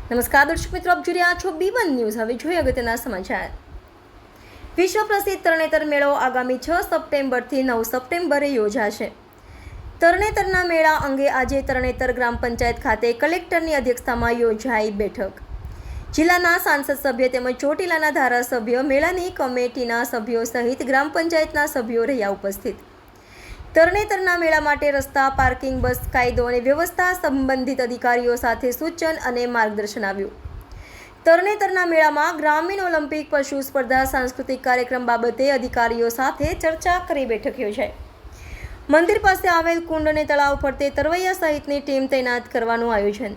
નમસ્કાર દર્શક મિત્રો, આપ જોઈ રહ્યા છો B1 ન્યૂઝ। હવે જોઈએ અગત્યના સમાચાર। વિશ્વ પ્રસિદ્ધ તરણેતર મેળો આગામી 6 સપ્ટેમ્બરથી 9 સપ્ટેમ્બરે યોજાશે। તરણેતરના મેળા અંગે આજે તરણેતર ગ્રામ પંચાયત ખાતે કલેક્ટરની અધ્યક્ષતામાં યોજાઈ બેઠક। જિલ્લાના સાંસદ સભ્ય તેમજ ચોટીલાના ધારાસભ્ય, મેળાની કમિટીના સભ્યો સહિત ગ્રામ પંચાયતના સભ્યો રહ્યા ઉપસ્થિત। તરણેતરના મેળા માટે રસ્તા, પાર્કિંગ, બસ, કાયદો અને વ્યવસ્થા સંબંધિત અધિકારીઓ સાથે સૂચન અને માર્ગદર્શન આવ્યું। તરણેતરના મેળામાં ગ્રામીણ ઓલિમ્પિક, પશુ સ્પર્ધા, સાંસ્કૃતિક કાર્યક્રમ બાબતે અધિકારીઓ સાથે ચર્ચા કરી બેઠક યોજાઈ। મંદિર પાસે આવેલ કુંડ અને તળાવ ફરતે તરવૈયા સહિતની ટીમ તૈનાત કરવાનું આયોજન।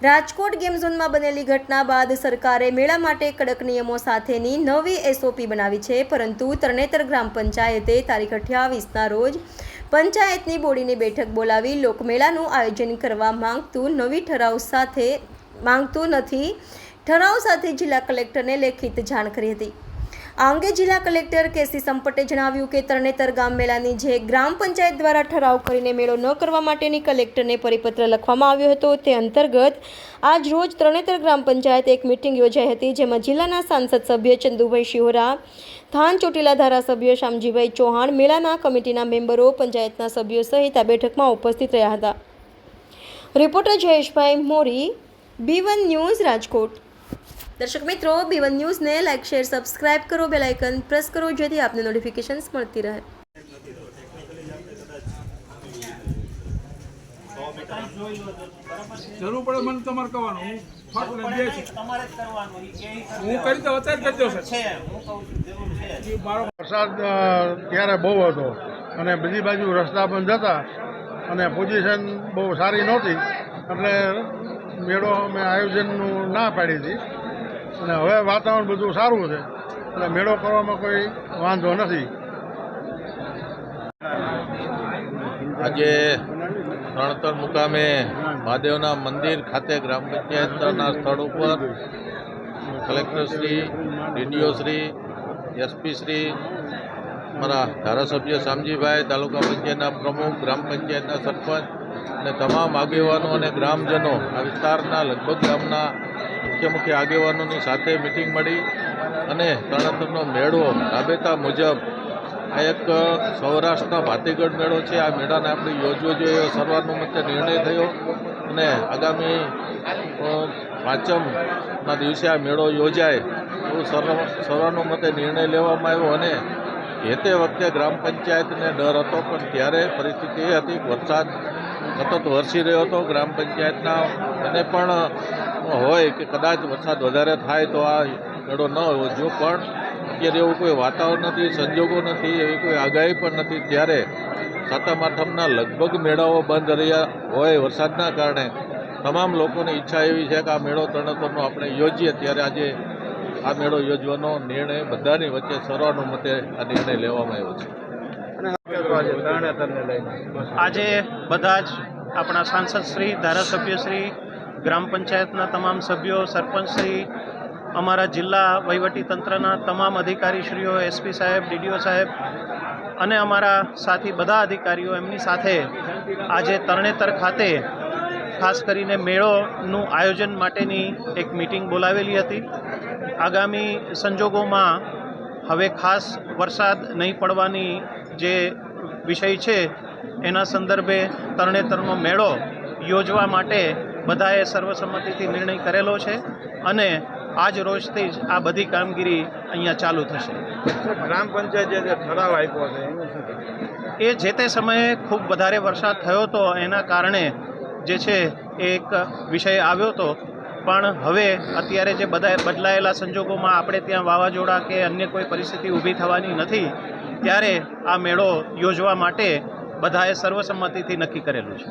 રાજકોટ ગેમ ઝોનમાં બનેલી ઘટના બાદ સરકારે મેળા માટે કડક નિયમો સાથેની નવી SOP બનાવી છે, પરંતુ તરણેતર ગ્રામ પંચાયતે તારીખ 28ના રોજ પંચાયતની બોડીની બેઠક બોલાવી લોકમેળાનું આયોજન કરવા માંગતું નથી ઠરાવ સાથે જિલ્લા કલેક્ટરને લેખિત જાણ કરી હતી। આ અંગે જિલ્લા કલેક્ટર KC સંપટે જણાવ્યું કે તરણેતર ગામ મેળાની જે ગ્રામ પંચાયત દ્વારા ઠરાવ કરીને મેળો ન કરવા માટેની કલેક્ટરને પરિપત્ર લખવામાં આવ્યો હતો, તે અંતર્ગત આજ રોજ તરણેતર ગ્રામ પંચાયત એક મિટિંગ યોજાઈ હતી, જેમાં જિલ્લાના સાંસદ સભ્ય ચંદુભાઈ શિહોરા, થાન ચોટીલા ધારાસભ્ય શામજીભાઈ ચૌહાણ, મેળાના કમિટીના મેમ્બરો, પંચાયતના સભ્યો સહિત આ બેઠકમાં ઉપસ્થિત રહ્યા હતા। રિપોર્ટર જયેશભાઈ મોરી, B1 ન્યૂઝ, રાજકોટ। દર્શક મિત્રો, B1 ન્યૂઝને લાઇક, શેર, સબસ્ક્રાઇબ કરો, બેલ આઇકન પ્રેસ કરો, જેથી આપને નોટિફિકેશન્સ મળતી રહે। જરૂર પડે મને તમારે કહેવાનું, હું ફાટલે દે છે તમારે જ કરવાનું, હું કરી દઉં, અત્યારે કરી દઉં છે। વરસાદ ત્યારે બહુ હતો અને બીજી બાજુ રસ્તા બંધ હતા અને પોઝિશન બહુ સારી નહોતી, એટલે મેળો અમે આયોજનનું ના પાડી હતી અને હવે વાતાવરણ બધું સારું છે એટલે મેળો કરવામાં કોઈ વાંધો નથી। આજે તરણેતર મુકામે મહાદેવના મંદિર ખાતે ગ્રામ પંચાયતના સ્થળ ઉપર કલેક્ટરશ્રી, DDOશ્રી, SP શ્રી, મારા ધારાસભ્ય શામજીભાઈ, તાલુકા પંચાયતના પ્રમુખ, ગ્રામ પંચાયતના સરપંચ અને તમામ આગેવાનો અને ગ્રામજનો, આ વિસ્તારના લગભગ ગામના મુખ્ય આગેવાનોની સાથે મિટિંગ મળી અને તરણેતરનો મેળો રાબેતા મુજબ આ એક સૌરાષ્ટ્રના ભાતીગઢ મેળો છે, આ મેળાને આપણે યોજવો જોઈએ એવો સર્વાનુમતે નિર્ણય થયો અને આગામી પાંચમના દિવસે આ મેળો યોજાય એવો સર્વાનુમતે નિર્ણય લેવામાં આવ્યો અને જે તે વખતે ગ્રામ પંચાયતને ડર હતો, પણ ત્યારે પરિસ્થિતિ એ હતી વરસાદ સતત વરસી રહ્યો હતો। ગ્રામ પંચાયતના મને પણ હોય કે કદાચ વરસાદ વધારે થાય તો આ મેળો ન યોજવો, પણ અત્યારે એવું કોઈ વાતાવરણ નથી, સંજોગો નથી, એવી કોઈ આગાહી પણ નથી, ત્યારે સાતમ આઠમના લગભગ મેળાઓ બંધ રહ્યા હોય વરસાદના કારણે તમામ લોકોની ઈચ્છા એવી છે કે આ મેળો તરણેતરનો આપણે યોજીએ, ત્યારે આજે આ મેળો યોજવાનો નિર્ણય બધાની વચ્ચે સર્વાનુમતે આ નિર્ણય લેવામાં આવ્યો છે। આજે બધા જ આપણા સાંસદશ્રી, ધારાસભ્યશ્રી, ગ્રામ પંચાયતના તમામ સભ્યો, સરપંચશ્રી, અમારા જિલ્લા વહીવટીતંત્રના તમામ અધિકારીશ્રીઓ, SP સાહેબ, DDO સાહેબ અને અમારા સાથી બધા અધિકારીઓ, એમની સાથે આજે તરણેતર ખાતે ખાસ કરીને મેળોનું આયોજન માટેની એક મિટિંગ બોલાવેલી હતી। આગામી સંજોગોમાં હવે ખાસ વરસાદ નહીં પડવાની જે વિષય છે એના સંદર્ભે તરણેતરનો મેળો યોજવા માટે બધાએ સર્વસંમતિથી નિર્ણય કરેલો છે અને આજ રોજથી જ આ બધી કામગીરી અહીંયા ચાલુ થશે। ગ્રામ પંચાયતે જે ઠરાવ આપ્યો છે એ જે તે સમયે ખૂબ વધારે વરસાદ થયો હતો, એના કારણે જે છે એક વિષય આવ્યો હતો, પણ હવે અત્યારે જે બધા બદલાયેલા સંજોગોમાં આપણે ત્યાં વાવાઝોડા કે અન્ય કોઈ પરિસ્થિતિ ઊભી થવાની નથી, ત્યારે આ મેળો યોજવા માટે બધાએ સર્વસંમતિથી નક્કી કરેલું છે।